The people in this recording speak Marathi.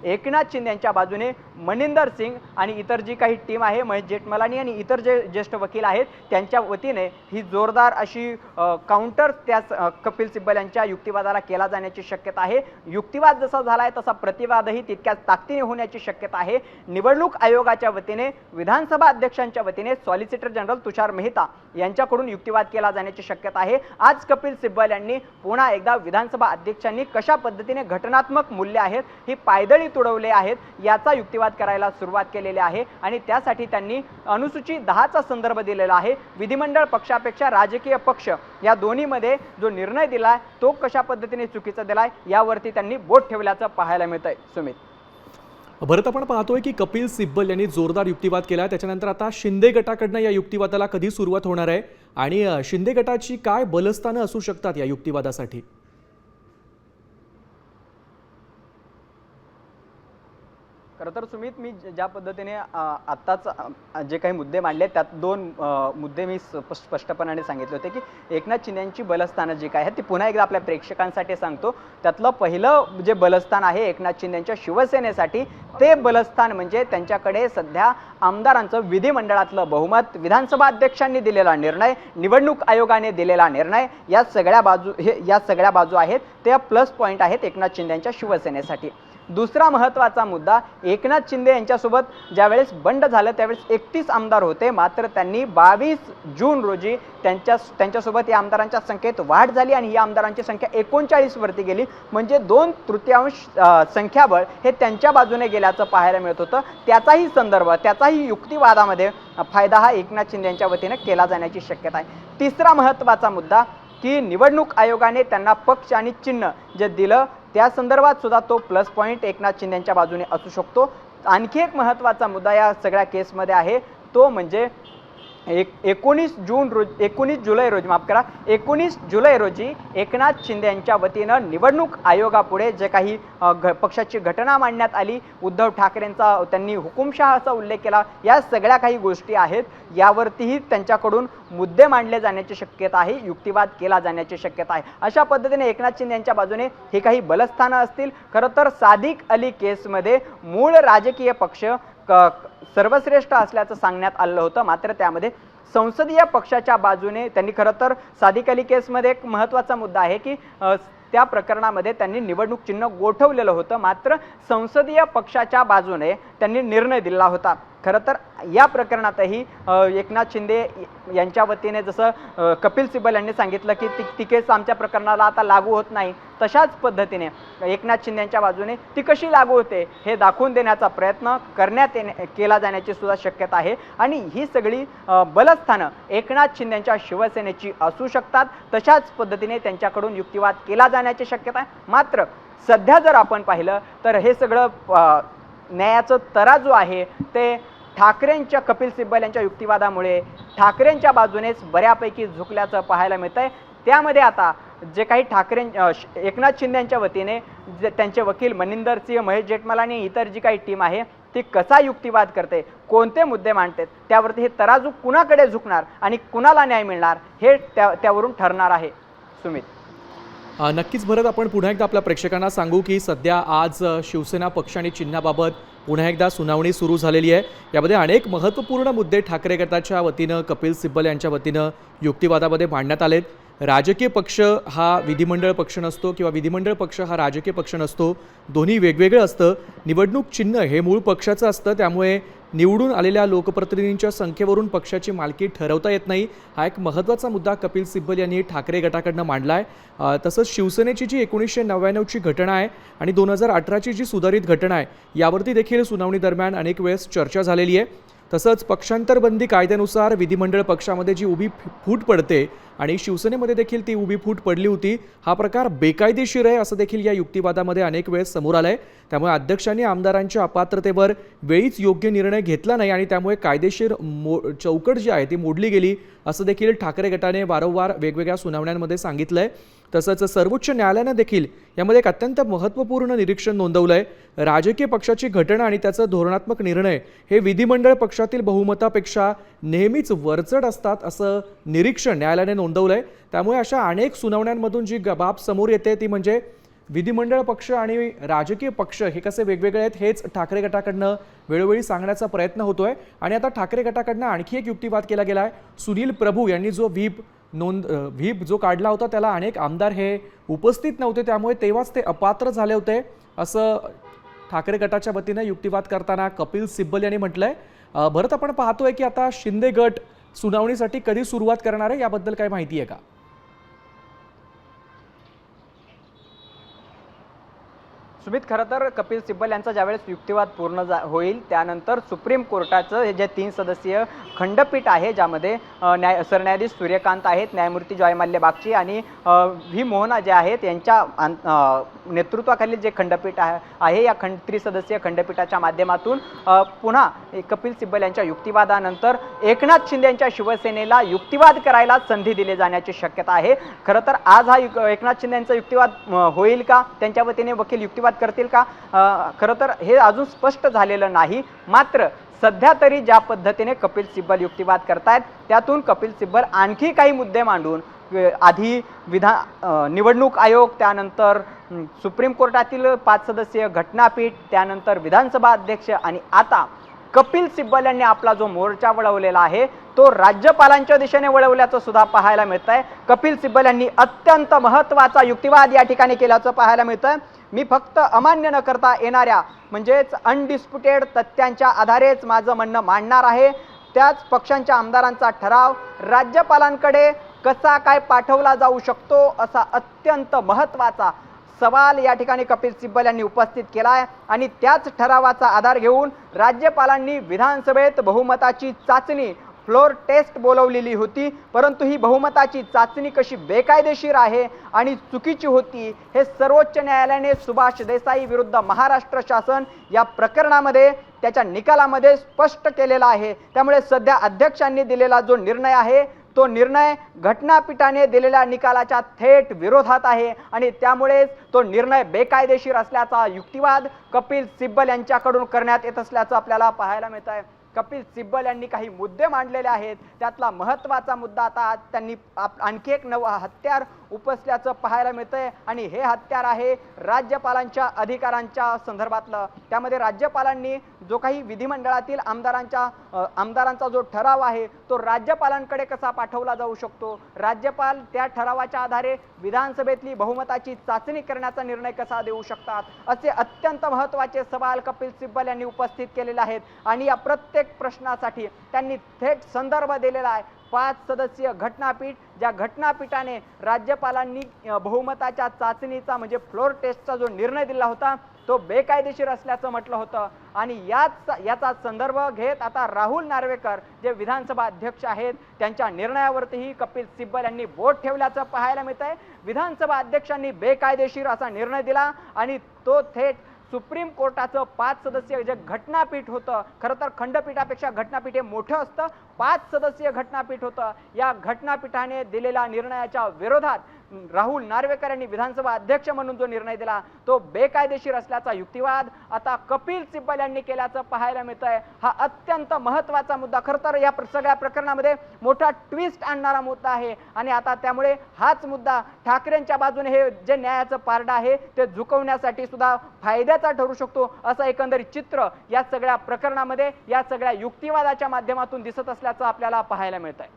एकनाथ शिंदे यांच्या बाजूने मनिंदर सिंग आणि इतर जी काही टीम आहे, महेश जेठमलानी आणि इतर जे ज्येष्ठ वकील आहेत त्यांच्या वतीने ही जोरदार अशी काउंटर त्या कपिल सिब्बल यांच्या युक्तिवादाला केला जाण्याची शक्यता आहे। युक्तिवाद जसा झालाय तसा प्रतिवादही तितक्याच ताकदीने होण्याची शक्यता आहे। निवडणूक आयोगाच्या वतीने, विधानसभा अध्यक्षांच्या वतीने सॉलिसिटर जनरल तुषार मेहता यांच्याकडून युक्तिवाद केला जाण्याची शक्यता आहे। आज कपिल सिब्बल यांनी पुन्हा एकदा विधानसभा अध्यक्षांनी कशा पद्धतीने घटनात्मक मूल्य आहेत ही पायदळी तुडवले आहेत याचा युक्तिवाद करायला सुरुवात केलेली आहे आणि त्यासाठी त्यांनी अनुसूची 10चा संदर्भ दिलेला आहे। विधिमंडळ पक्षापेक्षा राजकीय पक्ष या दोन्हीमध्ये जो निर्णय दिलाय तो कशा पद्धतीने चुकीचा दिलाय यावरती त्यांनी बोट ठेवल्याचं पाहायला मिळतंय। सुमित, भरत, आपण पाहतोय की कपिल सिब्बल यांनी जोरदार युक्तिवाद केला, त्याच्यानंतर आता शिंदे गटाकडनं या युक्तिवादाला कधी सुरुवात होणार आहे आणि शिंदे गटाची काय बलस्थानं असू शकतात या युक्तिवादासाठी? खरं तर सुमित, मी ज्या पद्धतीने आत्ताच जे काही मुद्दे मांडले त्यात दोन मुद्दे मी स्पष्टपणाने सांगितले होते की एकनाथ शिंदे यांची बलस्थानं जी काय आहेत ती पुन्हा एकदा आपल्या प्रेक्षकांसाठी सांगतो। त्यातलं पहिलं जे बलस्थान आहे एकनाथ शिंदे यांच्या शिवसेनेसाठी, ते बलस्थान म्हणजे त्यांच्याकडे सध्या आमदारांचं विधिमंडळातलं बहुमत, विधानसभा अध्यक्षांनी दिलेला निर्णय, निवडणूक आयोगाने दिलेला निर्णय, या सगळ्या बाजू आहेत त्या प्लस पॉईंट आहेत एकनाथ शिंदे यांच्या शिवसेनेसाठी। दुसरा महत्त्वाचा मुद्दा, एकनाथ शिंदे यांच्यासोबत ज्यावेळेस बंड झालं त्यावेळेस 31 आमदार होते, मात्र त्यांनी 22 जून रोजी त्यांच्यासोबत या आमदारांच्या संख्येत वाढ झाली आणि या आमदारांची संख्या 39 वरती गेली, म्हणजे 2/3 संख्याबळ हे त्यांच्या बाजूने गेल्याचं पाहायला मिळत होतं। त्याचाही संदर्भ, त्याचाही युक्तिवादामध्ये फायदा हा एकनाथ शिंदे यांच्या वतीने केला जाण्याची शक्यता आहे। तिसरा महत्त्वाचा मुद्दा की निवडणूक आयोगाने त्यांना पक्ष आणि चिन्ह जे दिलं त्या संदर्भात सुद्धा तो प्लस पॉईंट एकनाथ शिंदे यांच्या बाजूने असू शकतो। आणखी एक महत्त्वाचा मुद्दा या सगळ्या केसमध्ये आहे तो म्हणजे 19 जुलै रोजी एकनाथ शिंदे यांच्या वतीनं निवडणूक आयोगापुढे जे काही पक्षाची घटना मांडण्यात आली, उद्धव ठाकरेंचा त्यांनी हुकुमशहाचा उल्लेख केला, या सगळ्या काही गोष्टी आहेत यावरतीही त्यांच्याकडून मुद्दे मांडले जाण्याची शक्यता आहे, युक्तिवाद केला जाण्याची शक्यता आहे। अशा पद्धतीने एकनाथ शिंदे यांच्या बाजूने हे काही बलस्थानं असतील। खरं तर सादिक अली केसमध्ये मूळ राजकीय पक्ष सर्वश्रेष्ठ असल्याचं सांगण्यात आलं होतं, मात्र त्यामध्ये संसदीय पक्षाच्या बाजूने त्यांनी, खरं तर सादिक अली केसमध्ये एक महत्त्वाचा मुद्दा आहे की त्या प्रकरणामध्ये त्यांनी निवडणूक चिन्ह गोठवलेलं होतं, मात्र संसदीय पक्षाच्या बाजूने त्यांनी निर्णय दिला होता। खरं तर या प्रकरणातही एकनाथ शिंदे यांच्या वतीने जसं कपिल सिब्बल यांनी सांगितलं की ती केस आमच्या प्रकरणाला आता लागू होत नाही, तशाच पद्धतीने एकनाथ शिंदे यांच्या बाजूने ती कशी लागू होते हे दाखवून देण्याचा प्रयत्न केला जाण्याची सुद्धा शक्यता आहे आणि ही सगळी बलस्थानं एकनाथ शिंदे यांच्या शिवसेनेची असू शकतात। तशाच पद्धतीने त्यांच्याकडून युक्तिवाद केला जाण्याची शक्यता आहे। मात्र सध्या जर आपण पाहिलं तर हे सगळं न्यायाचं तराजू आहे ते ठाकरेंच्या, कपिल सिब्बल यांच्या युक्तिवादामुळे ठाकरेंच्या बाजूनेच बऱ्यापैकी झुकल्याचं पाहायला मिळतंय। त्यामध्ये आता जे काही एकनाथ शिंदे यांच्या वतीने त्यांचे वकील मनिंदर सिंह, महेश जेठमलानी, इतर जी काही टीम आहे ती कसा युक्तिवाद करते, कोणते मुद्दे मांडते, त्यावरती हे तराजू कुणाकडे झुकणार आणि कुणाला न्याय मिळणार हे त्यावरून ठरणार आहे। सुमित, नक्कीच भरत, आपण पुन्हा एकदा आपल्या प्रेक्षकांना सांगू की सध्या आज शिवसेना पक्ष आणि चिन्हाबाबत पुन्हा एकदा सुनावणी सुरू झालेली आहे। यामध्ये अनेक महत्त्वपूर्ण मुद्दे ठाकरे गटाच्या वतीनं, कपिल सिब्बल यांच्या वतीनं युक्तिवादामध्ये मांडण्यात आलेत। राजकीय पक्ष हा विधिमंडळ पक्ष नसतो किंवा विधिमंडळ पक्ष हा राजकीय पक्ष नसतो, दोन्ही वेगवेगळं असतं। निवडणूक चिन्ह हे मूळ पक्षाचं असतं, त्यामुळे निवडून आलेल्या लोकप्रतिनिधींच्या संख्येवरून पक्षाची मालकी ठरवता येत नाही, हा एक महत्त्वाचा मुद्दा कपिल सिब्बल यांनी ठाकरे गटाकडनं मांडला आहे। तसंच शिवसेनेची जी 1999ची घटना आहे आणि 2018ची जी सुधारित घटना आहे यावरती देखील सुनावणी दरम्यान अनेक वेळेस चर्चा झालेली आहे। तसंच पक्षांतरबंदी कायद्यानुसार विधिमंडळ पक्षामध्ये जी उभी फूट पडते आणि शिवसेनेमध्ये देखील ती उभी फूट पडली होती, हा प्रकार बेकायदेशीर आहे असं देखील या युक्तिवादामध्ये अनेक वेळेस समोर आलं आहे। त्यामुळे अध्यक्षांनी आमदारांच्या अपात्रतेवर वेळीच योग्य निर्णय घेतला नाही आणि त्यामुळे कायदेशीर चौकट जी आहे ती मोडली गेली असं देखील ठाकरे गटाने वारंवार वेगवेगळ्या सुनावण्यांमध्ये सांगितलं आहे। तसंच सर्वोच्च न्यायालयानं देखील यामध्ये एक अत्यंत महत्त्वपूर्ण निरीक्षण नोंदवलं आहे। राजकीय पक्षाची घटना आणि त्याचा धोरणात्मक निर्णय हे विधिमंडळ पक्षातील बहुमतापेक्षा नेहमीच वरचढ असतात असं निरीक्षण न्यायालयाने नोंदवलं आहे। त्यामुळे अशा अनेक सुनावण्यांमधून जी बाब समोर येते ती म्हणजे विधिमंडळ पक्ष आणि राजकीय पक्ष हे कसे वेगवेगळे आहेत हेच ठाकरे गटाकडनं वेळोवेळी सांगण्याचा प्रयत्न होतोय। आणि आता ठाकरे गटाकडनं आणखी एक युक्तिवाद केला गेलाय। सुनील प्रभू यांनी जो व्हीप जो काढला होता त्याला अनेक आमदार हे उपस्थित नव्हते, त्यामुळे तेव्हाच ते अपात्र झाले होते असं ठाकरे गटाच्या वतीनं युक्तिवाद करताना कपिल सिब्बल यांनी म्हटलंय। भरत, आपण पाहतोय की आता शिंदे गट सुनावणीसाठी कधी सुरुवात करणार आहे, याबद्दल काय माहिती आहे का? सुमित, खरं तर कपिल सिब्बल यांचा ज्यावेळेस युक्तिवाद पूर्ण होईल त्यानंतर सुप्रीम कोर्टाचं हे जे 3 सदस्यीय खंडपीठ आहे, ज्यामध्ये सरन्यायाधीश सूर्यकांत आहेत, न्यायमूर्ती जयमाल्य बागची आणि व्ही मोहना जे आहेत यांच्या नेतृत्वाखालील जे खंडपीठ आहे, या त्रिसदस्यीय खंडपीठाच्या माध्यमातून पुन्हा कपिल सिब्बल यांच्या युक्तिवादानंतर एकनाथ शिंदे यांच्या शिवसेनेला युक्तिवाद करायला संधी दिली जाण्याची शक्यता आहे। खरं तर आज हा एकनाथ शिंदे यांचा युक्तिवाद होईल का, त्यांच्या वतीने वकील युक्तिवाद करतील का, खरं तर हे अजून स्पष्ट झालेलं नाही। मात्र सध्या तरी ज्या पद्धतीने कपिल सिब्बल युक्तिवाद करतायत त्यातून कपिल सिब्बल आणखी काही मुद्दे मांडून आधी निवडणूक आयोग, त्यानंतर सुप्रीम कोर्टातील 5 सदस्यीय घटनापीठ, त्यानंतर विधानसभा अध्यक्ष आणि आता कपिल सिब्बल यांनी आपला जो मोर्चा वळवलेला आहे तो राज्यपालांच्या दिशेने वळवल्याचं सुद्धा पाहायला मिळतंय। कपिल सिब्बल यांनी अत्यंत महत्त्वाचा युक्तिवाद या ठिकाणी केल्याचं पाहायला मिळतंय। मी फक्त अमान्य न करता येणाऱ्या म्हणजेच अनडिस्प्युटेड तथ्यांच्या आधारेच माझं म्हणणं मांडणार आहे। त्याच पक्षांच्या आमदारांचा ठराव राज्यपालांकडे कसा काय पाठवला जाऊ शकतो असा अत्यंत महत्त्वाचा सवाल या ठिकाणी कपिल सिब्बल यांनी उपस्थित केलाय। आणि त्याच ठरावाचा आधार घेऊन राज्यपालांनी विधानसभेत बहुमताची चाचणी फ्लोर टेस्ट बोलवलेली होती, परंतु ही बहुमताची चाचणी कशी बेकायदेशीर आहे आणि चुकीची होती हे सर्वोच्च न्यायालयाने सुभाष देसाई विरुद्ध महाराष्ट्र शासन या प्रकरणामध्ये त्याच्या निकालामध्ये स्पष्ट केलेला आहे। त्यामुळे सध्या अध्यक्षांनी दिलेला जो निर्णय आहे तो निर्णय घटनापीठाने दिलेल्या निकालाच्या थेट विरोधात आहे आणि त्यामुळेच तो निर्णय बेकायदेशीर असल्याचा युक्तिवाद कपिल सिब्बल यांच्याकडून करण्यात येत असल्याचं आपल्याला पाहायला मिळत आहे। कपिल सिब्बल यांनी काही मुद्दे मांडलेले आहेत, त्यातला महत्त्वाचा मुद्दा आता त्यांनी आणखी एक नवं हत्यार उपसल्याचं पाहायला मिळतंय आणि हे हत्यार आहे राज्यपालांच्या अधिकारांच्या संदर्भातलं। त्यामध्ये राज्यपालांनी जो काही विधिमंडळातील आमदारांचा जो ठराव आहे तो राज्यपालांकडे कसा पाठवला जाऊ शकतो, राज्यपाल त्या ठरावाच्या आधारे विधानसभेतली बहुमताची चाचणी करण्याचा निर्णय कसा देऊ शकतात, असे अत्यंत महत्त्वाचे सवाल कपिल सिब्बल यांनी उपस्थित केलेले आहेत। आणि या प्रत्येक प्रश्नासाठी त्यांनी थेट संदर्भ दिलेला आहे 5 सदस्यीय घटनापीठ, ज्या घटनापीठाने राज्यपालांनी बहुमताच्या चाचणीचा म्हणजे फ्लोर टेस्टचा जो निर्णय दिला होता तो बेकायदेशीर असल्याचं म्हटलं होतं। आणि याचा संदर्भ घेत आता राहुल नार्वेकर जे विधानसभा अध्यक्ष आहेत त्यांच्या निर्णयावरतीही कपिल सिब्बल यांनी बोट ठेवल्याचं पाहायला मिळतंय। विधानसभा अध्यक्षांनी बेकायदेशीर असा निर्णय दिला आणि तो थेट सुप्रीम कोर्टाचं 5 सदस्यीय जे घटनापीठ होतं, खरं तर खंडपीठापेक्षा घटनापीठ हे मोठं असतं, 5 सदस्यीय घटनापीठ होतं, या घटनापीठाने दिलेल्या निर्णयाच्या विरोधात राहुल नार्वेकर यांनी विधानसभा अध्यक्ष म्हणून जो निर्णय दिला तो बेकायदेशीर असल्याचा युक्तिवाद आता कपिल सिब्बल यांनी केल्याचं पाहायला मिळतंय। हा अत्यंत महत्त्वाचा मुद्दा, खरं तर या सगळ्या प्रकरणामध्ये मोठा ट्विस्ट आणणारा मुद्दा आहे आणि आता त्यामुळे हाच मुद्दा ठाकरेंच्या बाजूने हे जे न्यायाचं पारडं आहे ते झुकवण्यासाठी सुद्धा फायद्याचा ठरू शकतो असं एकंदरीत चित्र या सगळ्या प्रकरणामध्ये या सगळ्या युक्तिवादाच्या माध्यमातून दिसत असल्याचं आपल्याला पाहायला मिळतंय।